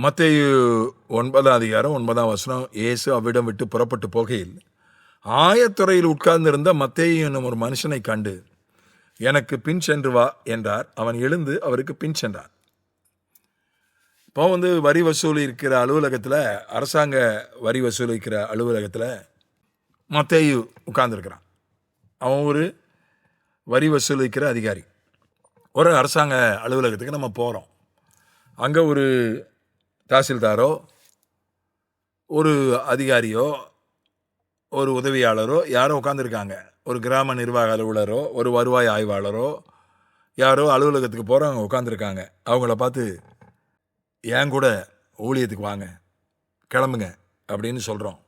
மத்தேயு 9:9 இயேசு அவ்விடம் விட்டு புறப்பட்டு போகையில் ஆயத்துறையில் உட்கார்ந்திருந்த மத்தேயு என்னும் ஒரு மனுஷனை கண்டு, எனக்கு பின் சென்று வா என்றார். அவன் எழுந்து அவருக்கு பின் சென்றான். இப்போ வரி வசூலிக்கிற அலுவலகத்தில், அரசாங்க வரி வசூலிக்கிற அலுவலகத்தில் மத்தேயு உட்கார்ந்துருக்கிறான். அவன் ஒரு வரி வசூலிக்கிற அதிகாரி. ஒரு அரசாங்க அலுவலகத்துக்கு நம்ம போகிறோம். அங்கே ஒரு தாசில்தாரோ, ஒரு அதிகாரியோ, ஒரு உதவியாளரோ யாரோ உட்காந்துருக்காங்க. ஒரு கிராம நிர்வாக அலுவலரோ, ஒரு வருவாய் ஆய்வாளரோ யாரோ அலுவலகத்துக்கு போகிறவங்க உட்காந்துருக்காங்க. அவங்கள பார்த்து, ஏன் கூட ஊழியத்துக்கு வாங்க, கிளம்புங்க அப்படின்னு சொல்கிறோம்.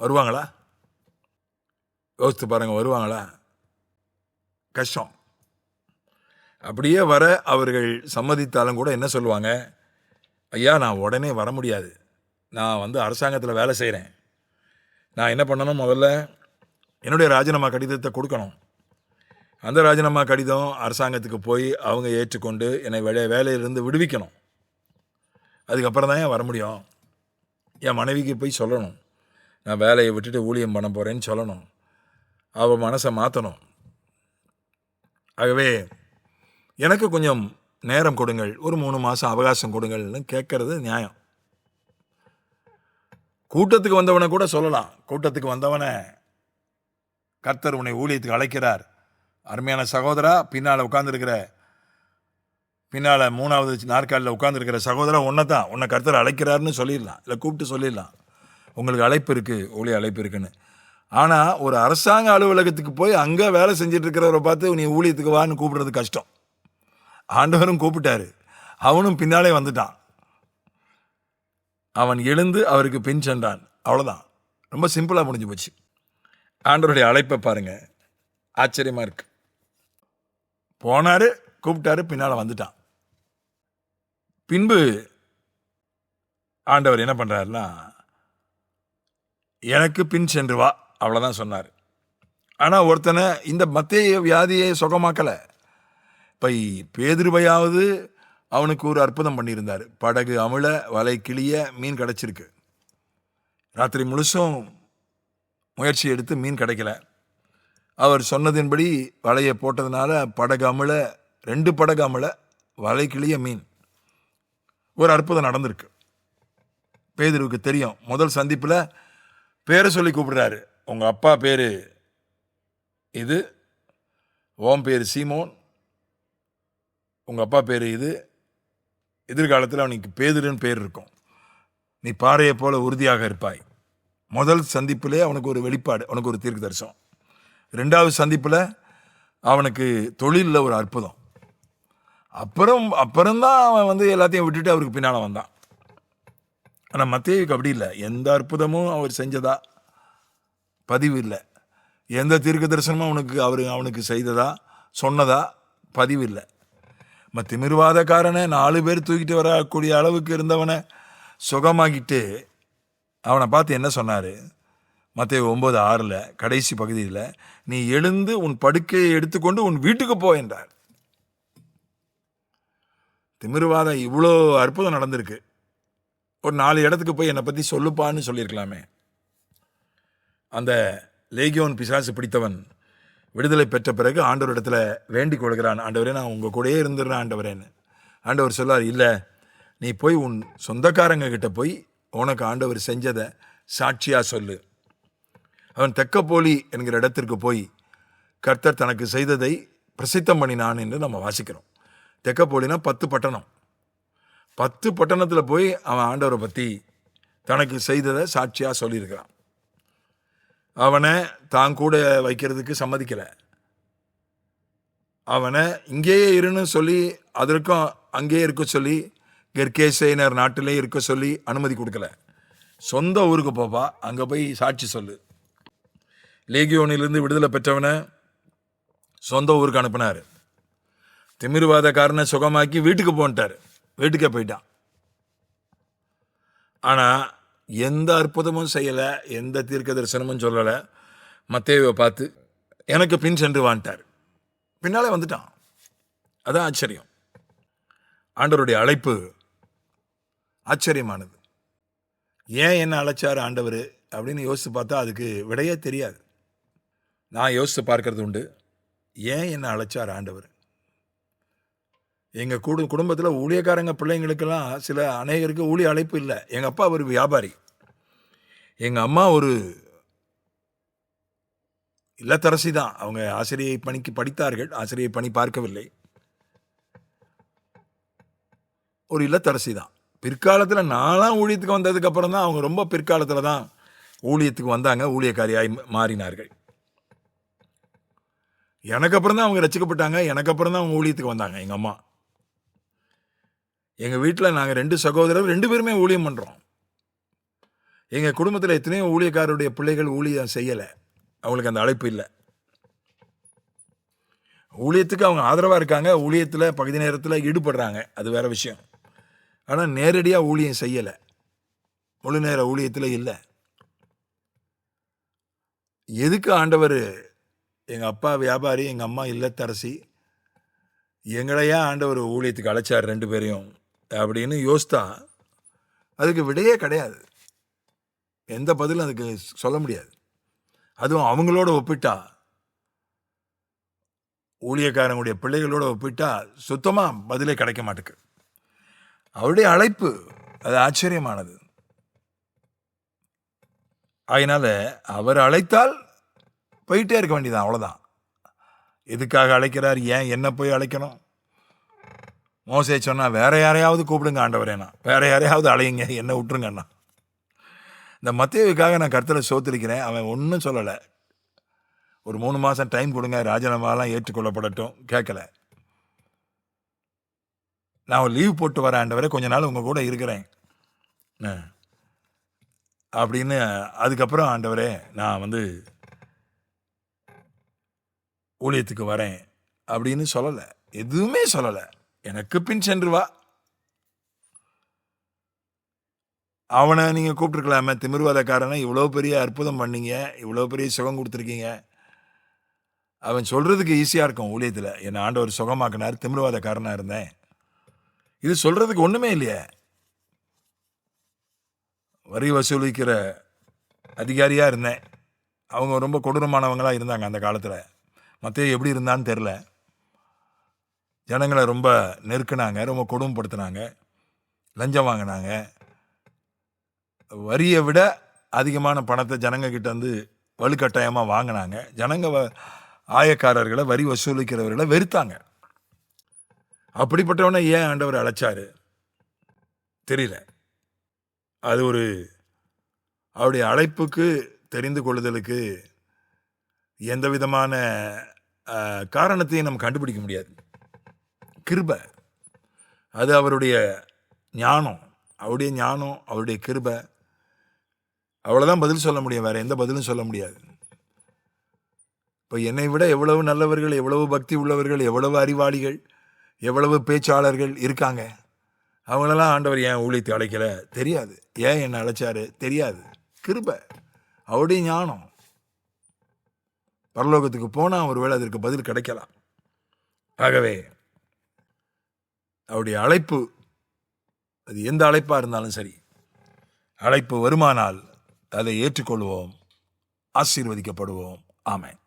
வருவாங்களா? யோசித்து பாருங்கள், வருவாங்களா? கஷ்டம். அப்படியே வர அவர்கள் சம்மதித்தாலும் கூட என்ன சொல்லுவாங்க? ஐயா, நான் உடனே வர முடியாது, நான் அரசாங்கத்தில் வேலை செய்கிறேன், நான் என்ன பண்ணணும், முதல்ல என்னுடைய ராஜினாமா கடிதத்தை கொடுக்கணும். அந்த ராஜினாமா கடிதம் அரசாங்கத்துக்கு போய் அவங்க ஏற்றுக்கொண்டு என்னை வேலையிலிருந்து விடுவிக்கணும். அதுக்கப்புறம் தான் ஏன் வர முடியும். என் மனைவிக்கு போய் சொல்லணும், நான் வேலையை விட்டுட்டு ஊழியம் பண்ண போகிறேன்னு சொல்லணும். அவள் மனசை மாற்றணும். ஆகவே எனக்கு கொஞ்சம் நேரம் கொடுங்கள், ஒரு 3 மாதம் அவகாசம் கொடுங்கள்னு கேட்கறது நியாயம். கூட்டத்துக்கு வந்தவனை கூட சொல்லலாம். கூட்டத்துக்கு வந்தவனை கர்த்தர் உன்னை ஊழியத்துக்கு அழைக்கிறார், அருமையான சகோதரா, பின்னால் உட்கார்ந்துருக்கிற, பின்னால் 3வது நாற்காலில் உட்கார்ந்துருக்கிற சகோதரா, உன்னை கர்த்தர் அழைக்கிறாருன்னு சொல்லிடலாம். இல்லை கூப்பிட்டு சொல்லிடலாம், உங்களுக்கு அழைப்பு இருக்குது, ஊழிய அழைப்பு இருக்குன்னு. ஆனால் ஒரு அரசாங்க அலுவலகத்துக்கு போய் அங்கே வேலை செஞ்சுட்டு இருக்கிறவரை பார்த்து நீ ஊழியத்துக்கு வான்னு கூப்பிடுறது கஷ்டம். ஆண்டவரும் கூப்பிட்டாரு, அவனும் பின்னாலே வந்துட்டான். அவன் எழுந்து அவருக்கு பின் சென்றான். அவ்வளோதான், ரொம்ப சிம்பிளாக முடிஞ்சு போச்சு. ஆண்டவருடைய அழைப்பை பாருங்க, ஆச்சரியமாக இருக்கு. போனாரு, கூப்பிட்டாரு, பின்னால் வந்துட்டான். பின்பு ஆண்டவர் என்ன பண்ணுறாருன்னா, எனக்கு பின் சென்று வா, அவ்வளோதான் சொன்னார். ஆனால் ஒருத்தனை இந்த மத்தேயு வியாதியை சுகமாக்கலை. இப்போ பேதுருவையாவது அவனுக்கு ஒரு அற்புதம் பண்ணியிருந்தார். படகு அமிழ, வலை கிளிய, மீன் கிடச்சிருக்கு. ராத்திரி முழுசும் முயற்சி எடுத்து மீன் கிடைக்கல. அவர் சொன்னதின்படி வலையை போட்டதுனால படகு அமிழ, 2 படகு அமிழ, வலை கிளிய, மீன். ஒரு அற்புதம் நடந்திருக்கு. பேதுருவுக்கு தெரியும். முதல் சந்திப்பில் பேரை சொல்லி கூப்பிடுறாரு. உங்கள் அப்பா பேர் இது, ஓம் பேர் சீமோன், உங்கள் அப்பா பேர் இது, எதிர்காலத்தில் அவனுக்கு பேதுருன்னு பேர் இருக்கும், நீ பாறையை போல உறுதியாக இருப்பாய். முதல் சந்திப்பிலே அவனுக்கு ஒரு வெளிப்பாடு, அவனுக்கு ஒரு தீர்க்க தரிசனம். 2வது சந்திப்பில் அவனுக்கு தொழிலில் ஒரு அற்புதம். அப்புறம்தான் அவன் எல்லாத்தையும் விட்டுட்டு அவருக்கு பின்னால் வந்தான். ஆனால் மத்தேயுக்கு அப்படி இல்லை. எந்த அற்புதமும் அவர் செஞ்சதா பதிவு இல்லை. எந்த தீர்க்க தரிசனமும் அவனுக்கு செய்ததா சொன்னதா பதிவு இல்லை. திமிர்வாதக்காரனை 4 பேர் தூக்கிட்டு வரக்கூடிய அளவுக்கு இருந்தவனை சுகமாக்கிட்டு அவனை பார்த்து என்ன சொன்னார்? மத்தேயு 9:6 கடைசி பகுதியில், நீ எழுந்து உன் படுக்கையை எடுத்துக்கொண்டு உன் வீட்டுக்கு போ என்றார். திமிர்வாதம் இவ்வளோ அற்புதம் நடந்திருக்கு. ஒரு 4 இடத்துக்கு போய் என்னை பற்றி சொல்லுப்பான்னு சொல்லியிருக்கலாமே. அந்த லேகியோன் பிசாசு பிடித்தவன் விடுதலை பெற்ற பிறகு ஆண்டவரிடத்துல வேண்டிக் கொள்கிறான், ஆண்டவரே நான் உங்கள் கூடயே இருந்துடுறேன் ஆண்டவரேன்னு. ஆண்டவர் சொல்லார், இல்லை, நீ போய் உன் சொந்தக்காரங்க கிட்ட போய் உனக்கு ஆண்டவர் செஞ்சதை சாட்சியாக சொல்லு. அவன் தெக்கப்போலி என்கிற இடத்திற்கு போய் கர்த்தர் தனக்கு செய்ததை பிரசித்தம் பண்ணினான் என்று நம்ம வாசிக்கிறோம். தெக்கப்போலினா 10 பட்டணம். 10 பட்டணத்தில் போய் அவன் ஆண்டவரை பற்றி தனக்கு செய்ததை சாட்சியாக சொல்லியிருக்கிறான். அவனை தான் கூட வைக்கிறதுக்கு சம்மதிக்கலை. அவனை இங்கேயே இருன்னு சொல்லி, அதற்கும் அங்கேயே இருக்க சொல்லி, கெர்கேசேனர் நாட்டிலே இருக்க சொல்லி அனுமதி கொடுக்கல. சொந்த ஊருக்கு போப்பா, அங்கே போய் சாட்சி சொல்லு. லேகியோனிலிருந்து விடுதலை பெற்றவனை சொந்த ஊருக்கு அனுப்பினார். திமிர்வாதக்காரனை சுகமாக்கி வீட்டுக்கு போன்ட்டார். வீட்டுக்கே போயிட்டான். ஆனால் எந்த அற்புதமும் செய்யலை, எந்த தீர்க்க தரிசனமும் சொல்லலை. மத்தேயுவை பார்த்து எனக்கு பின் சென்று வான்ட்டார். பின்னாலே வந்துட்டான். அதான் ஆச்சரியம். ஆண்டவருடைய அழைப்பு ஆச்சரியமானது. ஏன் என்ன அழைச்சார் ஆண்டவர் அப்படின்னு யோசித்து பார்த்தா அதுக்கு விடையே தெரியாது. நான் யோசித்து பார்க்கறது உண்டு. ஏன் என்ன அழைச்சார் ஆண்டவர்? எங்கள் குடும்பத்தில் ஊழியக்காரங்க பிள்ளைங்களுக்கெல்லாம் அநேகருக்கு ஊழிய அழைப்பு இல்லை. எங்கள் அப்பா ஒரு வியாபாரி, எங்கள் அம்மா ஒரு இல்லத்தரசி தான். அவங்க ஆசிரியை பணிக்கு படித்தார்கள், ஆசிரியை பணி பார்க்கவில்லை, ஒரு இல்லத்தரசி தான். பிற்காலத்தில் நான்லாம் ஊழியத்துக்கு வந்ததுக்கு அப்புறம் தான் அவங்க ரொம்ப பிற்காலத்தில் தான் ஊழியத்துக்கு வந்தாங்க, ஊழியக்காரியாய் மாறினார்கள். எனக்கு அப்புறம் தான் அவங்க ரசிக்கப்பட்டாங்க, எனக்கு அப்புறம் தான் அவங்க ஊழியத்துக்கு வந்தாங்க. எங்கள் அம்மா, எங்கள் வீட்டில் நாங்கள் 2 சகோதரர், 2 பேருமே ஊழியம் பண்ணுறோம். எங்கள் குடும்பத்தில் எத்தனையோ ஊழியக்காரருடைய பிள்ளைகள் ஊழியம் செய்யலை, அவங்களுக்கு அந்த அழைப்பு இல்லை. ஊழியத்துக்கு அவங்க ஆதரவாக இருக்காங்க, ஊழியத்தில் பகுதி நேரத்தில் ஈடுபடுறாங்க, அது வேற விஷயம். ஆனால் நேரடியாக ஊழியம் செய்யலை, முழு நேர ஊழியத்தில் இல்லை. எதுக்கு ஆண்டவர் எங்கள் அப்பா வியாபாரி, எங்கள் அம்மா இல்லத்தரசி, எங்களையா ஆண்டவர் ஊழியத்துக்கு அழைச்சார் 2 பேரையும் அப்படின்னு யோசித்தா அதுக்கு விடையே கிடையாது. எந்த பதிலும் அதுக்கு சொல்ல முடியாது. அதுவும் அவங்களோட ஒப்பிட்டா, ஊழியக்காரங்களுடைய பிள்ளைகளோட ஒப்பிட்டா சுத்தமாக பதிலே கிடைக்க மாட்டேக்கு. அவருடைய அழைப்பு அது ஆச்சரியமானது. அதனால அவர் அழைத்தால் போயிட்டே இருக்க வேண்டியதான், அவ்வளோதான். எதுக்காக அழைக்கிறார்? ஏன் என்ன போய் அழைக்கணும்? மோசே சொன்னா வேற யாரையாவது கூப்பிடுங்க ஆண்டவரேனா, வேற யாரையாவது அழையுங்க, என்ன விட்டுருங்கண்ணா. இந்த மத்தேயுக்காக நான் கர்த்தரை சோத்திருக்கிறேன். அவன் ஒன்றும் சொல்லலை. ஒரு 3 மாதம் டைம் கொடுங்க, ராஜினாமாலாம் ஏற்றுக்கொள்ளப்படட்டும், கேட்கல. நான் ஒரு லீவ் போட்டு வரேன் ஆண்டவரே, கொஞ்ச நாள் உங்கள் கூட இருக்கிறேன் அப்படின்னு. அதுக்கப்புறம் ஆண்டவரே நான் ஊழியத்துக்கு வரேன் அப்படின்னு சொல்லலை, எதுவுமே சொல்லலை. எனக்கு பின் சென்று வா. அவனை நீங்கள் கூப்பிட்டுருக்கலாமே, திமிர்வாதக்காரனை, இவ்வளோ பெரிய அற்புதம் பண்ணீங்க, இவ்வளோ பெரிய சுகம் கொடுத்துருக்கீங்க. அவன் சொல்கிறதுக்கு ஈஸியாக இருக்கும், ஊழியத்தில் என்னை ஆண்டவர் சுகமாக்கினார், திமிர்வாதக்காரனாக இருந்தேன். இது சொல்கிறதுக்கு ஒன்றுமே இல்லையே. வரி வசூலிக்கிற அதிகாரியாக இருந்தேன். அவங்க ரொம்ப கொடூரமானவங்களாக இருந்தாங்க அந்த காலத்தில். மத்தேயு எப்படி இருந்தான்னு தெரில. ஜனங்களை ரொம்ப நெருக்கினாங்க, ரொம்ப கொடுமைப்படுத்தினாங்க, லஞ்சம் வாங்கினாங்க. வரியை விட அதிகமான பணத்தை ஜனங்கக்கிட்ட வலுக்கட்டாயமாக வாங்கினாங்க. ஜனங்க ஆயக்காரர்களை, வரி வசூலிக்கிறவர்களை வெறுத்தாங்க. அப்படிப்பட்டவனை ஏன் ஆண்டவர் அழைச்சாரு தெரியல. அது அவருடைய அழைப்புக்கு, தெரிந்து கொள்ளுதலுக்கு எந்த விதமான காரணத்தையும் நம்ம கண்டுபிடிக்க முடியாது. கிருபை, அது அவருடைய ஞானம், அவருடைய கிருபை. அவ்வளோதான் பதில் சொல்ல முடியும், வேற எந்த பதிலும் சொல்ல முடியாது. இப்போ என்னை விட எவ்வளவு நல்லவர்கள், எவ்வளவு பக்தி உள்ளவர்கள், எவ்வளவு அறிவாளிகள், எவ்வளவு பேச்சாளர்கள் இருக்காங்க. அவங்களெல்லாம் ஆண்டவர் ஏன் ஊழியத்தை அழைக்கல தெரியாது. ஏன் என்னை அழைச்சாரு தெரியாது. கிருபை, அவருடைய ஞானம். பரலோகத்துக்கு போனால் ஒருவேளை அதற்கு பதில் கிடைக்கலாம். ஆகவே அவருடைய அழைப்பு, அது எந்த அழைப்பாக இருந்தாலும் சரி, அழைப்பு வருமானால் அதை ஏற்றுக்கொள்வோம், ஆசீர்வதிக்கப்படுவோம். ஆமென்.